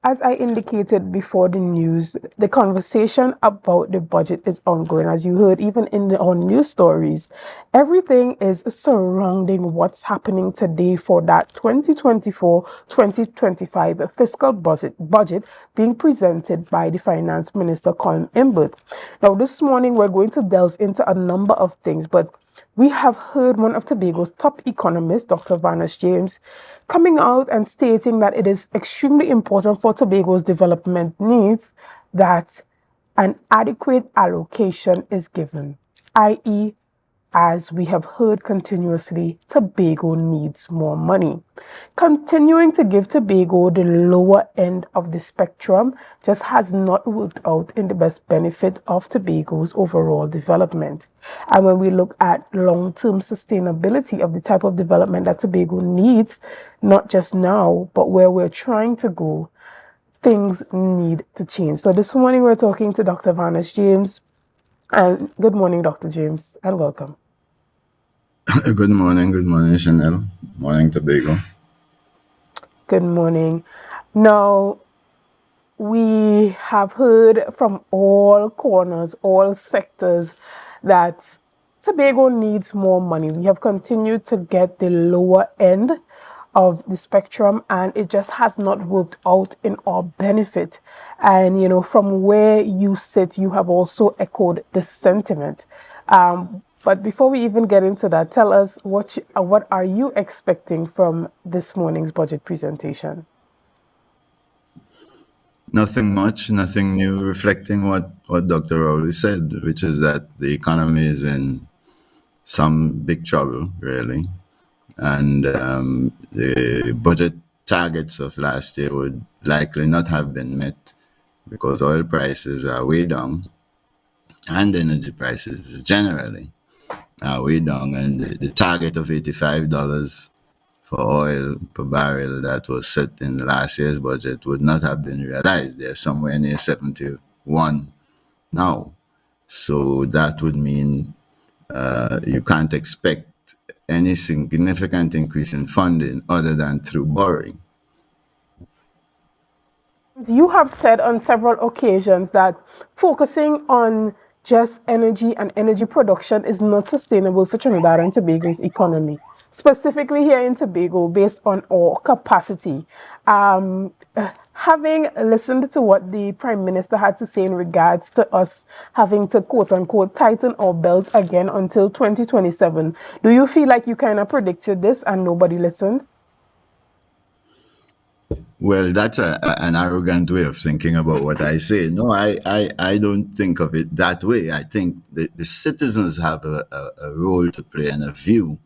As I indicated before the news, the conversation about the budget is ongoing. As you heard, even in our news stories, everything is surrounding what's happening today for that 2024-2025 fiscal budget being presented by the Finance Minister, Colin Imbert. Now, this morning, we're going to delve into a number of things, but we have heard one of Tobago's top economists, Dr. Vanus James, coming out and stating that it is extremely important for Tobago's development needs that an adequate allocation is given, i.e., as we have heard continuously, Tobago needs more money. Continuing to give Tobago the lower end of the spectrum just has not worked out in the best benefit of Tobago's overall development. And when we look at long-term sustainability of the type of development that Tobago needs, not just now, but where we're trying to go, things need to change. So this morning we're talking to Dr. Vanus James. And good morning, Dr. James, and welcome. Good morning, Shenell. Morning, Tobago. Good morning. Now, we have heard from all corners, all sectors, that Tobago needs more money. We have continued to get the lower end of the spectrum, and it just has not worked out in our benefit. And, from where you sit, you have also echoed this sentiment. But before we even get into that, tell us what are you expecting from this morning's budget presentation? Nothing much, nothing new, reflecting what Dr. Rowley said, which is that the economy is in some big trouble, really. And the budget targets of last year would likely not have been met because oil prices are way down and energy prices generally are way down. And the target of $85 for oil per barrel that was set in last year's budget would not have been realized. They're somewhere near 71 now. So that would mean you can't expect any significant increase in funding other than through borrowing. You have said on several occasions that focusing on just energy and energy production is not sustainable for Trinidad and Tobago's economy, specifically here in Tobago, based on our capacity. Having listened to what the Prime Minister had to say in regards to us having to quote unquote tighten our belts again until 2027, do you feel like you kind of predicted this and nobody listened? Well, that's an arrogant way of thinking about what I say. No, I don't think of it that way. I think the citizens have a role to play and a view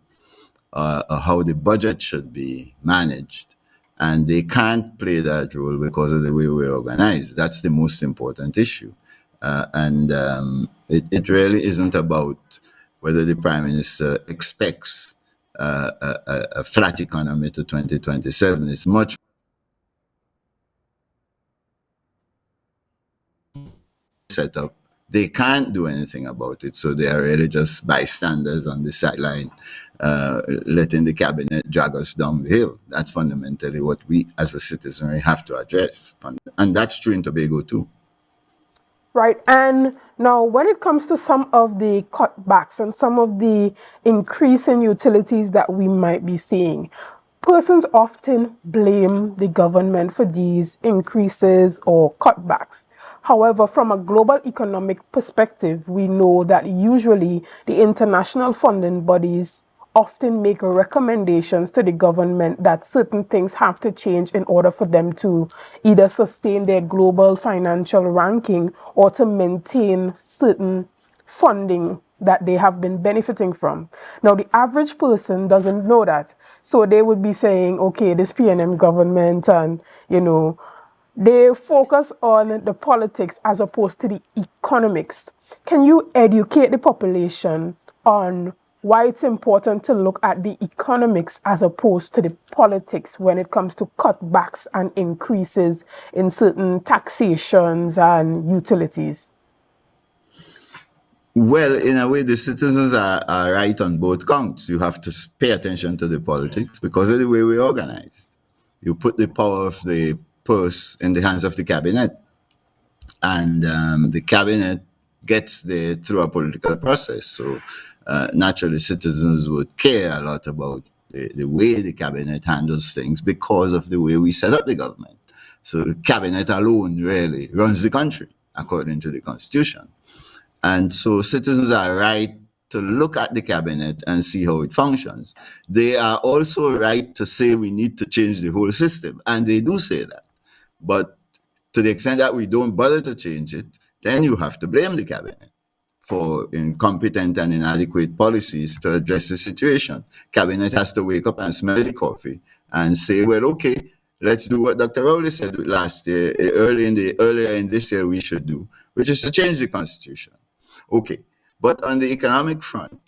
how the budget should be managed. And they can't play that role because of the way we're organized. That's the most important issue. And it really isn't about whether the Prime Minister expects a flat economy to 2027. It's much set up. They can't do anything about it. So they are really just bystanders on the sideline, letting the cabinet drag us down the hill. That's fundamentally what we as a citizenry have to address. And that's true in Tobago too. Right. And now, when it comes to some of the cutbacks and some of the increase in utilities that we might be seeing, persons often blame the government for these increases or cutbacks. However, from a global economic perspective, we know that usually the international funding bodies often make recommendations to the government that certain things have to change in order for them to either sustain their global financial ranking or to maintain certain funding that they have been benefiting from. Now, the average person doesn't know that. So they would be saying, okay, this PNM government and, they focus on the politics as opposed to the economics. Can you educate the population on why it's important to look at the economics as opposed to the politics when it comes to cutbacks and increases in certain taxations and utilities? Well, in a way, the citizens are right on both counts. You have to pay attention to the politics because of the way we're organized. You put the power of the purse in the hands of the cabinet, and the cabinet gets there through a political process. So naturally, citizens would care a lot about the way the cabinet handles things because of the way we set up the government. So the cabinet alone really runs the country according to the constitution. And so citizens are right to look at the cabinet and see how it functions. They are also right to say we need to change the whole system, and they do say that. But to the extent that we don't bother to change it, then you have to blame the cabinet for incompetent and inadequate policies to address the situation. Cabinet has to wake up and smell the coffee and say, well, okay, let's do what Dr. Rowley said last year, earlier in this year we should do, which is to change the constitution. Okay, but on the economic front,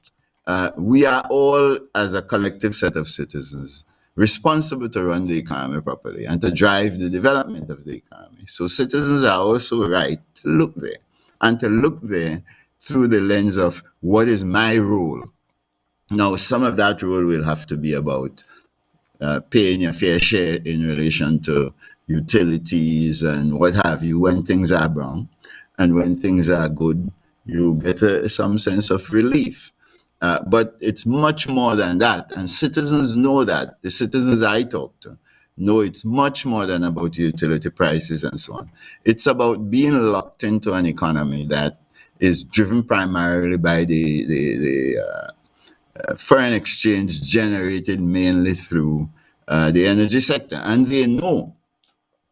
we are all, as a collective set of citizens, responsible to run the economy properly and to drive the development of the economy. So citizens are also right to look there, and to look there through the lens of what is my role. Now, some of that role will have to be about paying your fair share in relation to utilities and what have you when things are brown, and when things are good, you get some sense of relief. But it's much more than that, and citizens know that. The citizens I talk to know it's much more than about utility prices and so on. It's about being locked into an economy that is driven primarily by the foreign exchange generated mainly through the energy sector. And they know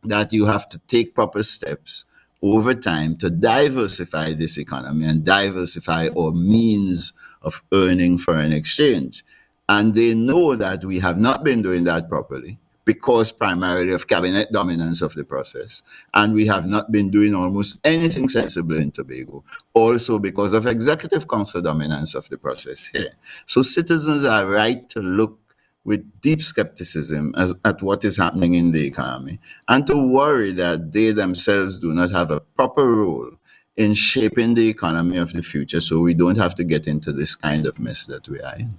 that you have to take proper steps over time to diversify this economy and diversify our means of earning foreign exchange. And they know that we have not been doing that properly because primarily of cabinet dominance of the process. And we have not been doing almost anything sensible in Tobago, also because of executive council dominance of the process here. So citizens are right to look with deep skepticism at what is happening in the economy, and to worry that they themselves do not have a proper role in shaping the economy of the future, so we don't have to get into this kind of mess that we are in.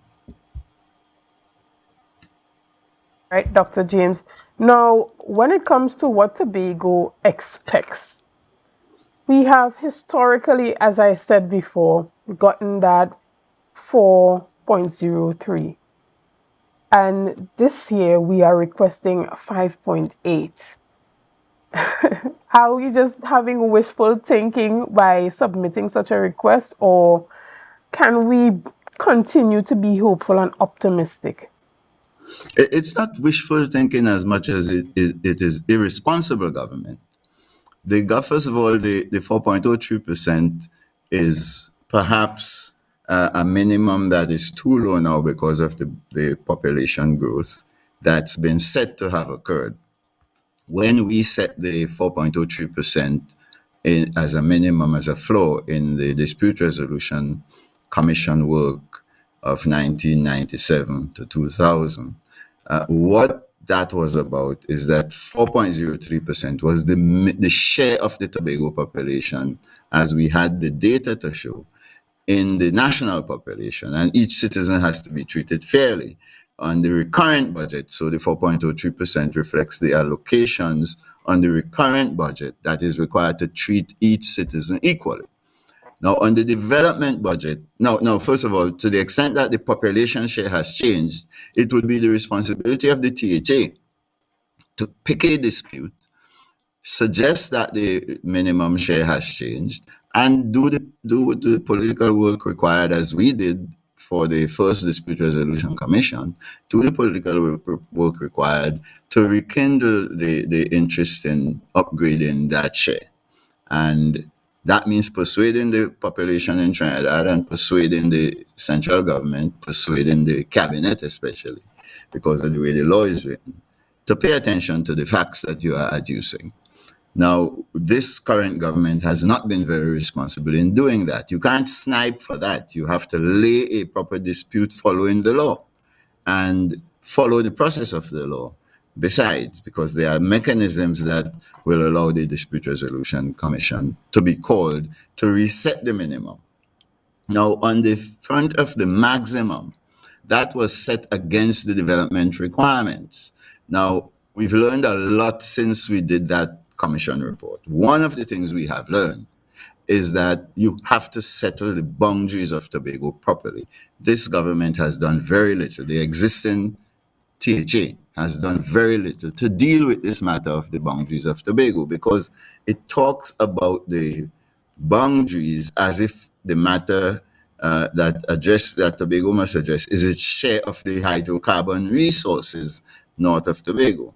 Right, Dr. James. Now, when it comes to what Tobago expects, we have historically, as I said before, gotten that 4.03. And this year we are requesting 5.8. Are we just having wishful thinking by submitting such a request, or can we continue to be hopeful and optimistic? It's not wishful thinking as much as it is irresponsible government. First of all, the 4.03% is perhaps a minimum that is too low now because of the population growth that's been said to have occurred. When we set the 4.03% as a minimum, as a floor in the Dispute Resolution Commission work of 1997 to 2000, what that was about is that 4.03% was the share of the Tobago population, as we had the data to show, in the national population, and each citizen has to be treated fairly on the recurrent budget. So the 4.03% reflects the allocations on the recurrent budget that is required to treat each citizen equally. Now, on the development budget, now, first of all, to the extent that the population share has changed, it would be the responsibility of the THA to pick a dispute, suggest that the minimum share has changed, and do the political work required, as we did for the first Dispute Resolution Commission, do the political work required to rekindle the interest in upgrading that share. And that means persuading the population in Trinidad and persuading the central government, persuading the cabinet especially, because of the way the law is written, to pay attention to the facts that you are adducing. Now, this current government has not been very responsible in doing that. You can't snipe for that. You have to lay a proper dispute following the law and follow the process of the law. Besides, because there are mechanisms that will allow the Dispute Resolution Commission to be called to reset the minimum. Now, on the front of the maximum, that was set against the development requirements. Now, we've learned a lot since we did that commission report. One of the things we have learned is that you have to settle the boundaries of Tobago properly. This government has done very little. The existing THA has done very little to deal with this matter of the boundaries of Tobago, because it talks about the boundaries as if the matter that Tobago must address is its share of the hydrocarbon resources north of Tobago.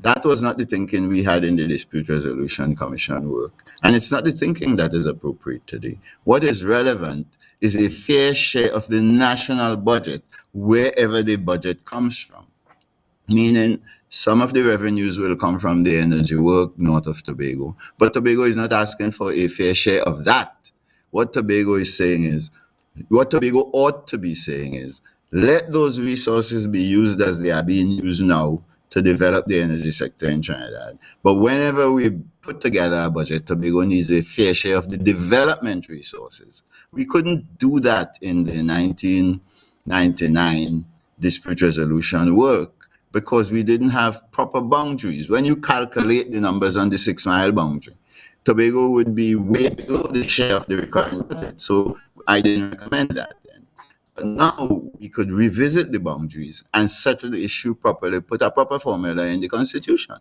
That was not the thinking we had in the Dispute Resolution Commission work. And it's not the thinking that is appropriate today. What is relevant is a fair share of the national budget, wherever the budget comes from. Meaning, some of the revenues will come from the energy work north of Tobago. But Tobago is not asking for a fair share of that. What Tobago is saying is, what Tobago ought to be saying is, let those resources be used as they are being used now to develop the energy sector in Trinidad. But whenever we put together a budget, Tobago needs a fair share of the development resources. We couldn't do that in the 1999 dispute resolution work because we didn't have proper boundaries. When you calculate the numbers on the 6 Mile boundary, Tobago would be way below the share of the recurring budget. So I didn't recommend that then. But now we could revisit the boundaries and settle the issue properly, put a proper formula in the Constitution.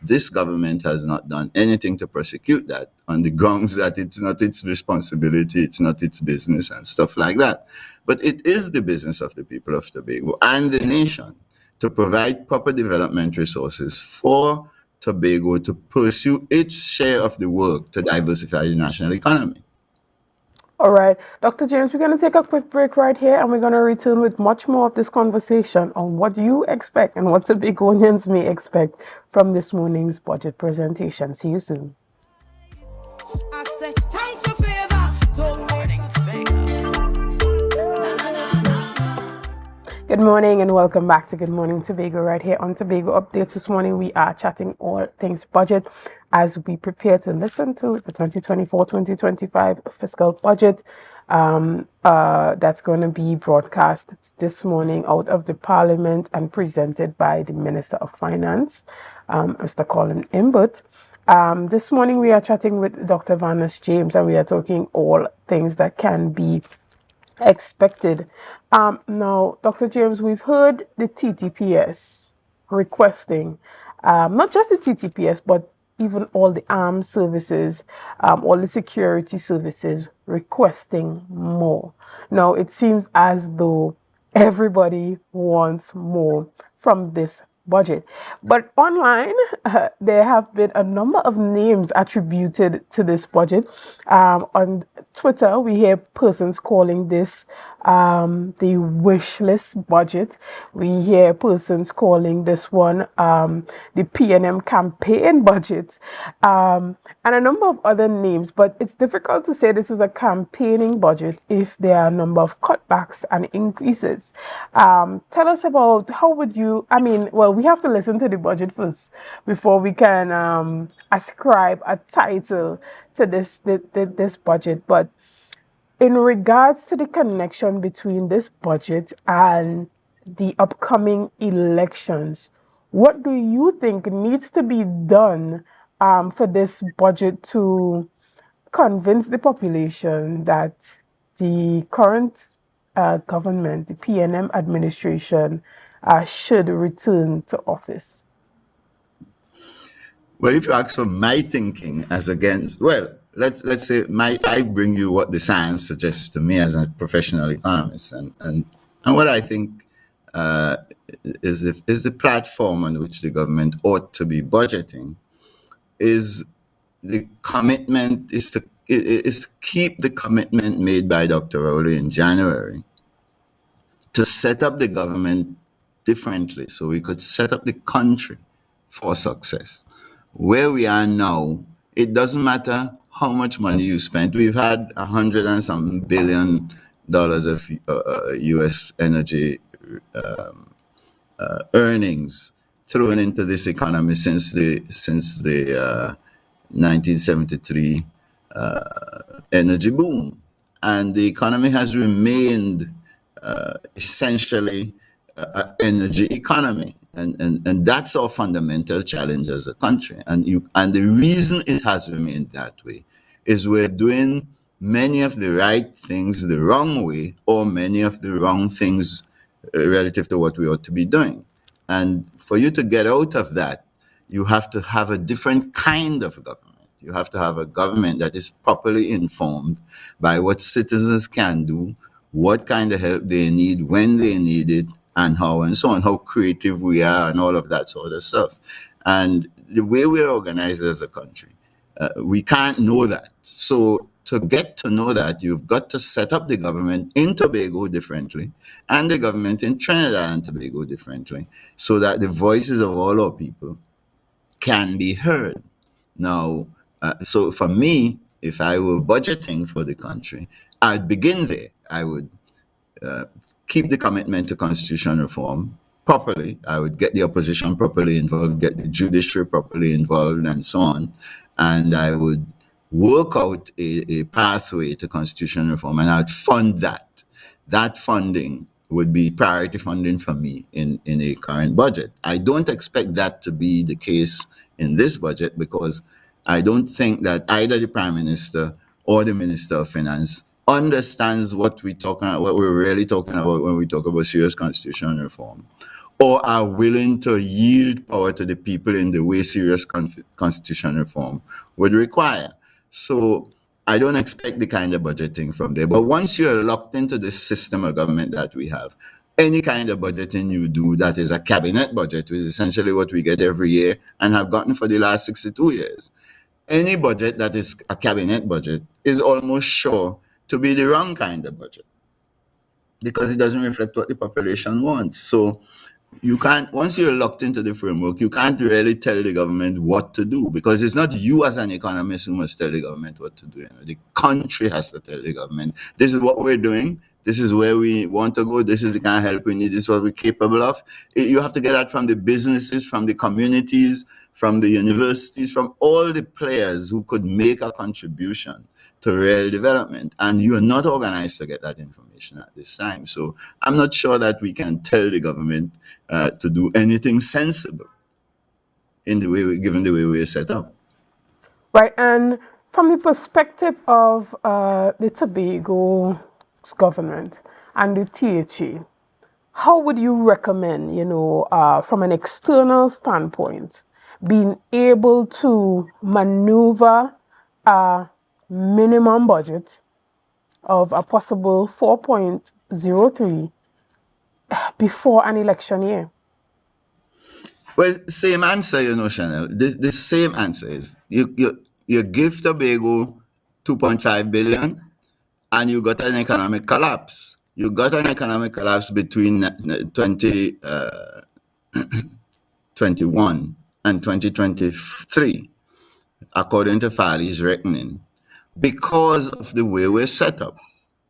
This government has not done anything to prosecute that on the grounds that it's not its responsibility, it's not its business and stuff like that. But it is the business of the people of Tobago and the nation to provide proper development resources for Tobago to pursue its share of the work to diversify the national economy. All right, Dr. James, we're going to take a quick break right here and we're going to return with much more of this conversation on what you expect and what Tobagonians may expect from this morning's budget presentation. See you soon. I say, thanks a favor. Good morning and welcome back to Good Morning Tobago right here on Tobago Updates. This morning we are chatting all things budget as we prepare to listen to the 2024-2025 fiscal budget that's going to be broadcast this morning out of the Parliament and presented by the Minister of Finance, Mr. Colin Imbut. This morning we are chatting with Dr. Vanus James and we are talking all things that can be expected. Now, Dr. James, we've heard the TTPS requesting, not just the TTPS, but even all the armed services, all the security services requesting more. Now, it seems as though everybody wants more from this budget. But online, there have been a number of names attributed to this budget. On Twitter, we hear persons calling this the wish list budget. We hear persons calling this one the PNM campaign budget, and a number of other names. But it's difficult to say this is a campaigning budget if there are a number of cutbacks and increases. Tell us about how would you, we have to listen to the budget first before we can ascribe a title to this budget. But in regards to the connection between this budget and the upcoming elections, what do you think needs to be done for this budget to convince the population that the current government, the PNM administration, should return to office? Well, if you ask for my thinking as against, let's say I bring you what the science suggests to me as a professional economist, and what I think is the platform on which the government ought to be budgeting is the commitment is to keep the commitment made by Dr. Rowley in January to set up the government differently so we could set up the country for success. Where we are now, it doesn't matter how much money you spent. We've had $100 and some billion of U.S. energy earnings thrown into this economy since the 1973 energy boom, and the economy has remained essentially an energy economy. And that's our fundamental challenge as a country. And the reason it has remained that way is we're doing many of the right things the wrong way, or many of the wrong things relative to what we ought to be doing. And for you to get out of that, you have to have a different kind of government. You have to have a government that is properly informed by what citizens can do, what kind of help they need, when they need it, and how, and so on, how creative we are, and all of that sort of stuff. And the way we're organized as a country, we can't know that. So to get to know that, you've got to set up the government in Tobago differently and the government in Trinidad and Tobago differently, so that the voices of all our people can be heard. Now, so for me, if I were budgeting for the country, I'd begin there. I would keep the commitment to constitutional reform properly. I would get the opposition properly involved, get the judiciary properly involved, and so on. And I would work out a pathway to constitutional reform, and I'd fund that. That funding would be priority funding for me in a current budget. I don't expect that to be the case in this budget, because I don't think that either the Prime Minister or the Minister of Finance understands what we're really talking about when we talk about serious constitutional reform, or are willing to yield power to the people in the way serious constitutional reform would require. So I don't expect the kind of budgeting from there. But once you're locked into this system of government that we have, any kind of budgeting you do that is a cabinet budget, which is essentially what we get every year and have gotten for the last 62 years, any budget that is a cabinet budget is almost sure to be the wrong kind of budget, because it doesn't reflect what the population wants. So you can't, once you're locked into the framework, you can't really tell the government what to do, because it's not you as an economist who must tell the government what to do. You know, the country has to tell the government, this is what we're doing, this is where we want to go, this is the kind of help we need, this is what we're capable of. You have to get that from the businesses, from the communities, from the universities, from all the players who could make a contribution to real development. And you are not organized to get that information at this time. So I'm not sure that we can tell the government to do anything sensible in the way given the way we're set up. Right, and from the perspective of the Tobago government and the THA, how would you recommend, from an external standpoint, being able to maneuver a minimum budget of a possible 4.03 before an election year? Well, same answer, Shenell. The same answer is you give Tobago 2.5 billion and you got an economic collapse. You got an economic collapse between 2021 and 2023, according to Farley's reckoning, because of the way we're set up.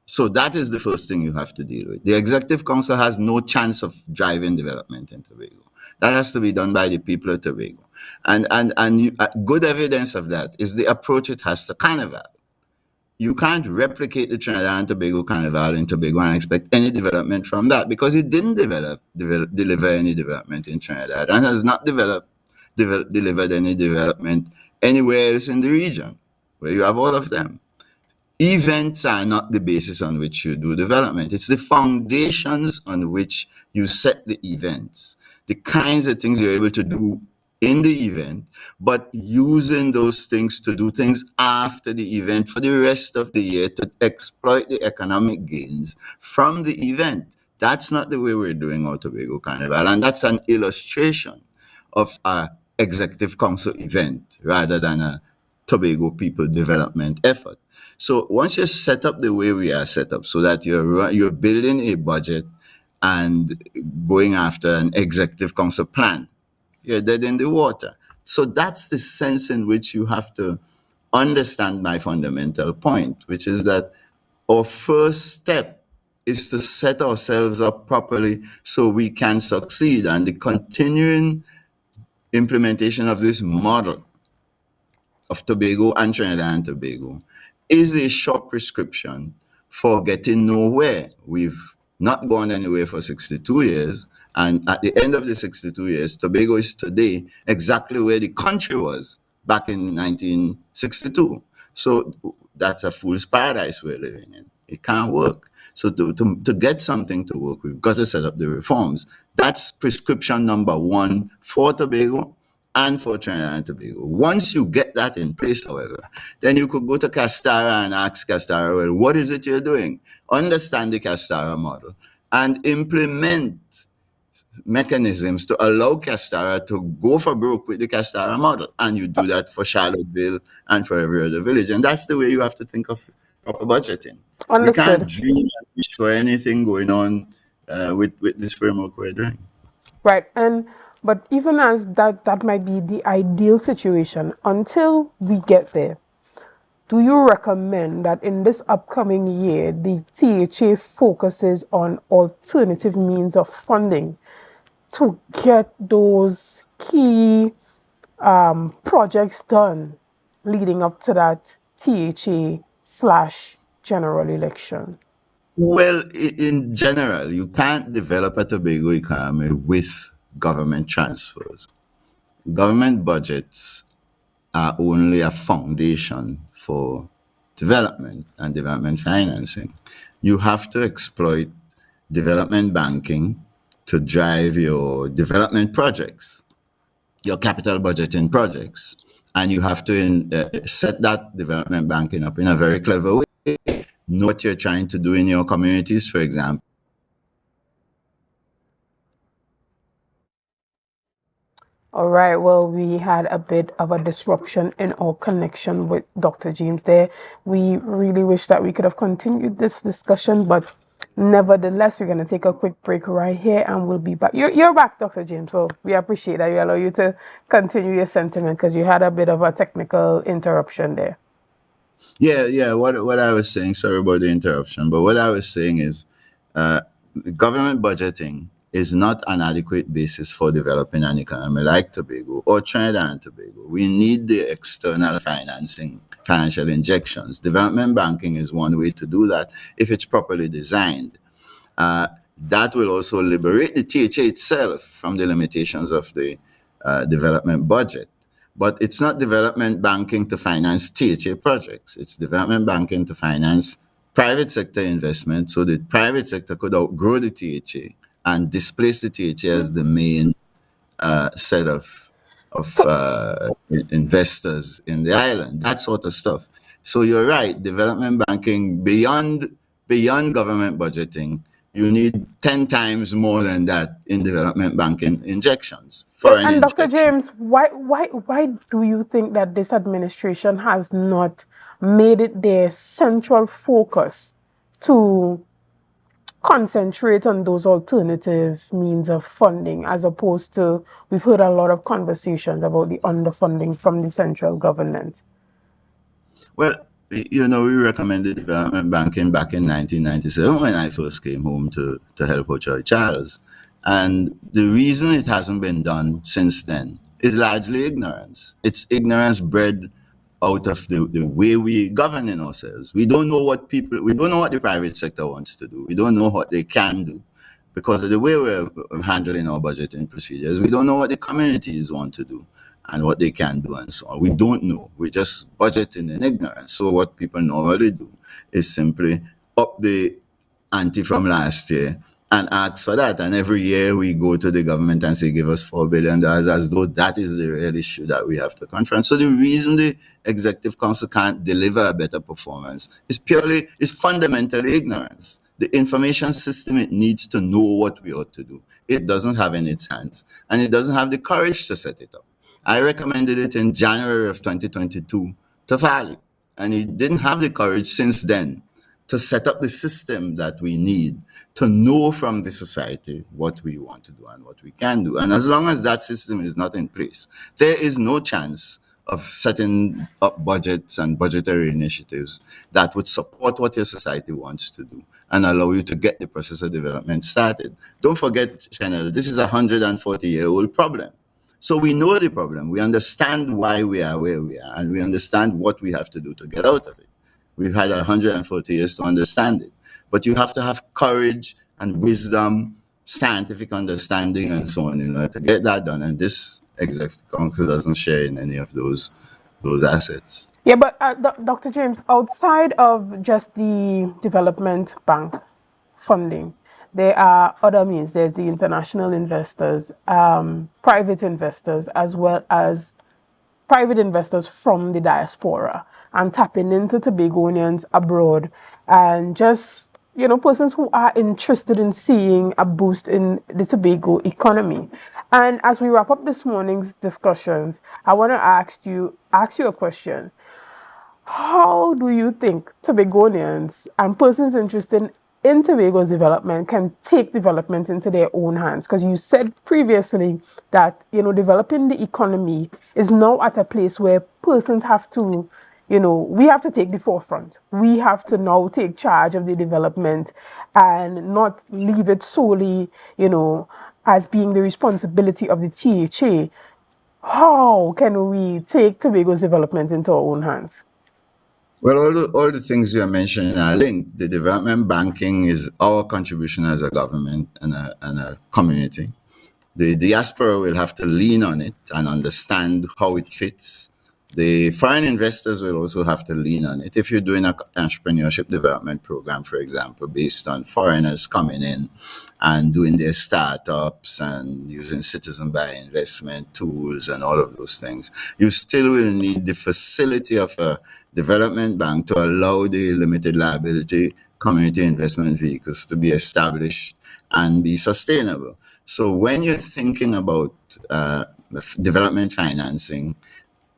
So that is the first thing you have to deal with. The Executive Council has no chance of driving development in Tobago. That has to be done by the people of Tobago. And good evidence of that is the approach it has to Carnival. You can't replicate the Trinidad and Tobago Carnival in Tobago and expect any development from that, because it didn't deliver any development in Trinidad, and has not delivered any development anywhere else in the region, where you have all of them. Events are not the basis on which you do development. It's the foundations on which you set the events, the kinds of things you're able to do in the event, but using those things to do things after the event for the rest of the year to exploit the economic gains from the event. That's not the way we're doing our Tobago Carnival, and that's an illustration of a Executive Council event rather than a Tobago people development effort. So once you're set up the way we are set up, so that you're building a budget and going after an Executive Council plan, you're dead in the water. So that's the sense in which you have to understand my fundamental point, which is that our first step is to set ourselves up properly so we can succeed. And the continuing implementation of this model of Tobago and Trinidad and Tobago is a short prescription for getting nowhere. We've not gone anywhere for 62 years, And at the end of the 62 years, Tobago is today exactly where the country was back in 1962. So that's a fool's paradise we're living in. It can't work. So to get something to work, we've got to set up the reforms. That's prescription number one for Tobago and for Trinidad and Tobago. Once you get that in place, however, then you could go to Castara and ask Castara, well, what is it you're doing? Understand the Castara model and implement mechanisms to allow Castara to go for broke with the Castara model. And you do that for Charlottesville and for every other village. And that's the way you have to think of proper budgeting. We can't Understood. dream and wish for anything going on with this framework we're doing. Right. And but even as that might be the ideal situation, until we get there, do you recommend that in this upcoming year, the THA focuses on alternative means of funding to get those key projects done leading up to that THA slash general election? Well, in general, you can't develop a Tobago economy with government transfers. Government budgets are only a foundation for development and development financing. You have to exploit development banking to drive your development projects, your capital budgeting projects. And you have to set that development banking up in a very clever way. Know what you're trying to do in your communities, for example. All right. Well, we had a bit of a disruption in our connection with Dr. James there. We really wish that we could have continued this discussion, but nevertheless, we're going to take a quick break right here and we'll be back. You're back, Dr. James. Well, we appreciate that you allow you to continue your sentiment because you had a bit of a technical interruption there. Yeah. What I was saying, sorry about the interruption, but what I was saying is uh, government budgeting is not an adequate basis for developing an economy like Tobago or Trinidad and Tobago. We need the external financing, financial injections. Development banking is one way to do that if it's properly designed. That will also liberate the THA itself from the limitations of the development budget. But it's not development banking to finance THA projects. It's development banking to finance private sector investment so the private sector could outgrow the THA and displace the THA as the main set of investors in the island, that sort of stuff. So you're right, development banking beyond government budgeting, you need 10 times more than that in development banking injections for an And Dr. injection. James, why do you think that this administration has not made it their central focus to concentrate on those alternative means of funding as opposed to we've heard a lot of conversations about the underfunding from the central government? Well, we recommended development banking back in 1997 when I first came home to help out Joy Charles. And the reason it hasn't been done since then is largely ignorance. It's ignorance bred out of the way we govern in ourselves. We don't know what the private sector wants to do. We don't know what they can do because of the way we're handling our budgeting procedures. We don't know what the communities want to do and what they can do and so on. We don't know. We just budgeting in ignorance. So what people normally do is simply up the ante from last year and ask for that. And every year we go to the government and say, give us $4 billion as though that is the real issue that we have to confront. So the reason the Executive Council can't deliver a better performance is fundamentally ignorance. The information system, it needs to know what we ought to do. It doesn't have in its hands and it doesn't have the courage to set it up. I recommended it in January of 2022 to Fali, and he didn't have the courage since then to set up the system that we need to know from the society what we want to do and what we can do. And as long as that system is not in place, there is no chance of setting up budgets and budgetary initiatives that would support what your society wants to do and allow you to get the process of development started. Don't forget, Shenell, this is a 140-year-old problem. So we know the problem. We understand why we are where we are, and we understand what we have to do to get out of it. We've had 140 years to understand it. But you have to have courage and wisdom scientific understanding and so on in order to get that done. And this executive council doesn't share in any of those assets. Yeah, but Dr. James, outside of just the development bank funding, there are other means. There's the international investors, private investors, as well as private investors from the diaspora and tapping into Tobagonians abroad and just, persons who are interested in seeing a boost in the Tobago economy. And as we wrap up this morning's discussions, I want to ask you a question. How do you think Tobagonians and persons interested in Tobago's development can take development into their own hands? Because you said previously that, developing the economy is now at a place where persons have to, we have to take the forefront. We have to now take charge of the development and not leave it solely, as being the responsibility of the THA. How can we take Tobago's development into our own hands? Well, all the things you are mentioning are linked. The development banking is our contribution as a government and a community. The diaspora will have to lean on it and understand how it fits. The foreign investors will also have to lean on it. If you're doing an entrepreneurship development program, for example, based on foreigners coming in and doing their startups and using citizen buy investment tools and all of those things, you still will need the facility of a development bank to allow the limited liability community investment vehicles to be established and be sustainable. So when you're thinking about development financing,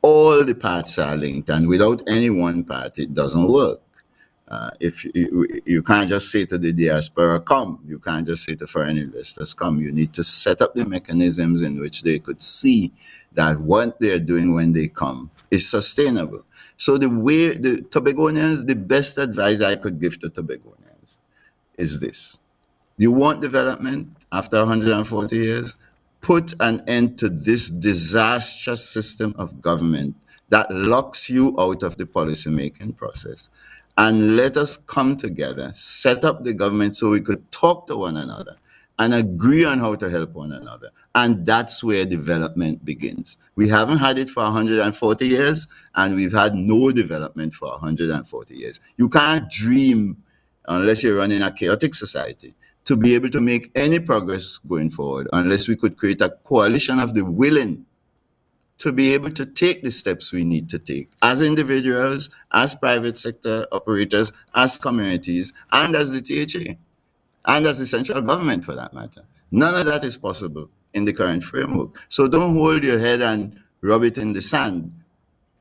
all the parts are linked, and without any one part, it doesn't work. If you can't just say to the diaspora, come. You can't just say to foreign investors, come. You need to set up the mechanisms in which they could see that what they're doing when they come is sustainable. So the Tobagonians, the best advice I could give to Tobagonians is this. You want development after 140 years? Put an end to this disastrous system of government that locks you out of the policy-making process. And let us come together, set up the government so we could talk to one another and agree on how to help one another. And that's where development begins. We haven't had it for 140 years, and we've had no development for 140 years. You can't dream, unless you're running a chaotic society, to be able to make any progress going forward unless we could create a coalition of the willing to be able to take the steps we need to take as individuals, as private sector operators, as communities, and as the THA, and as the central government for that matter. None of that is possible in the current framework. So don't hold your head and rub it in the sand.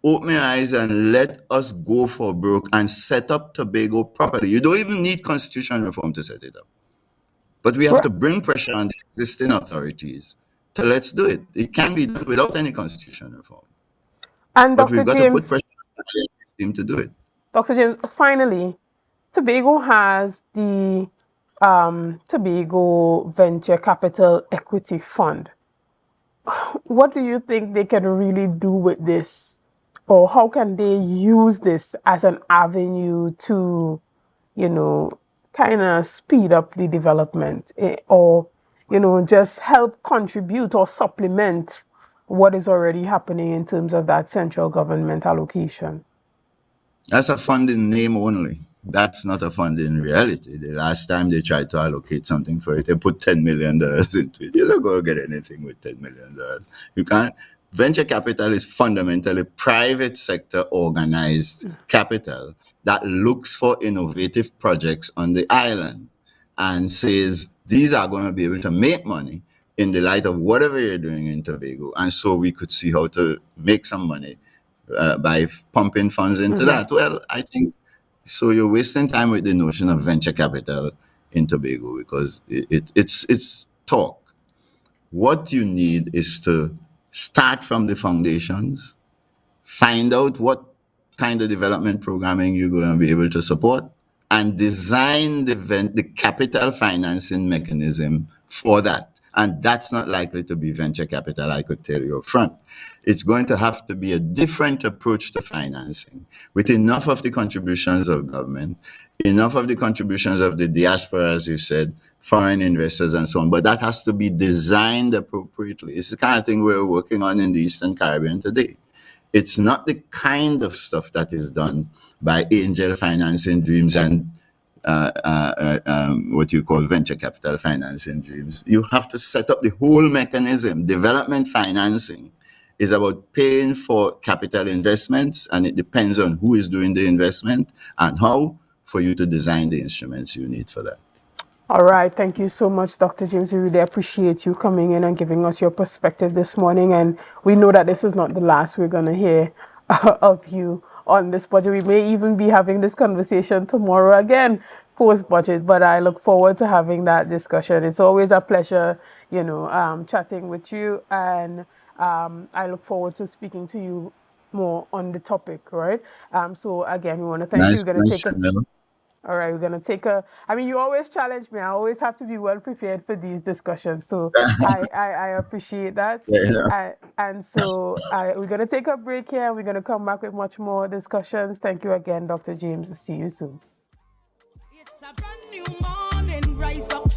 Open your eyes and let us go for broke and set up Tobago properly. You don't even need constitutional reform to set it up. But we have to bring pressure on the existing authorities to let's do it. It can be done without any constitutional reform. And But Dr. we've got James, to put pressure on the team to do it. Dr. James, finally, Tobago has the Tobago Venture Capital Equity Fund. What do you think they can really do with this? Or how can they use this as an avenue to, kind of speed up the development or, just help contribute or supplement what is already happening in terms of that central government allocation? That's a fund in name only. That's not a fund in reality. The last time they tried to allocate something for it, they put $10 million into it. You don't go get anything with $10 million. You can't. Venture capital is fundamentally private sector organized capital that looks for innovative projects on the island and says these are going to be able to make money in the light of whatever you're doing in Tobago. And so we could see how to make some money by pumping funds into that. Well, I think so. You're wasting time with the notion of venture capital in Tobago because it's talk. What you need is to start from the foundations, find out what kind of development programming you're going to be able to support, and design the capital financing mechanism for that. And that's not likely to be venture capital, I could tell you up front. It's going to have to be a different approach to financing with enough of the contributions of government, enough of the contributions of the diaspora, as you said, foreign investors and so on. But that has to be designed appropriately. It's the kind of thing we're working on in the Eastern Caribbean today. It's not the kind of stuff that is done by angel financing dreams and what you call venture capital financing dreams. You have to set up the whole mechanism. Development financing is about paying for capital investments, and it depends on who is doing the investment and how for you to design the instruments you need for that. All right. Thank you so much, Dr. James. We really appreciate you coming in and giving us your perspective this morning. And we know that this is not the last we're going to hear of you on this budget. We may even be having this conversation tomorrow again, post-budget, but I look forward to having that discussion. It's always a pleasure, chatting with you. And I look forward to speaking to you more on the topic, right? So again, we want to thank you. Nice, We're going to nice, take a... Shenell. All right, we're going to take a... I mean, you always challenge me. I always have to be well prepared for these discussions. So I appreciate that. Yeah. And so we're going to take a break here. We're going to come back with much more discussions. Thank you again, Dr. James. See you soon. It's a brand new morning, rise up.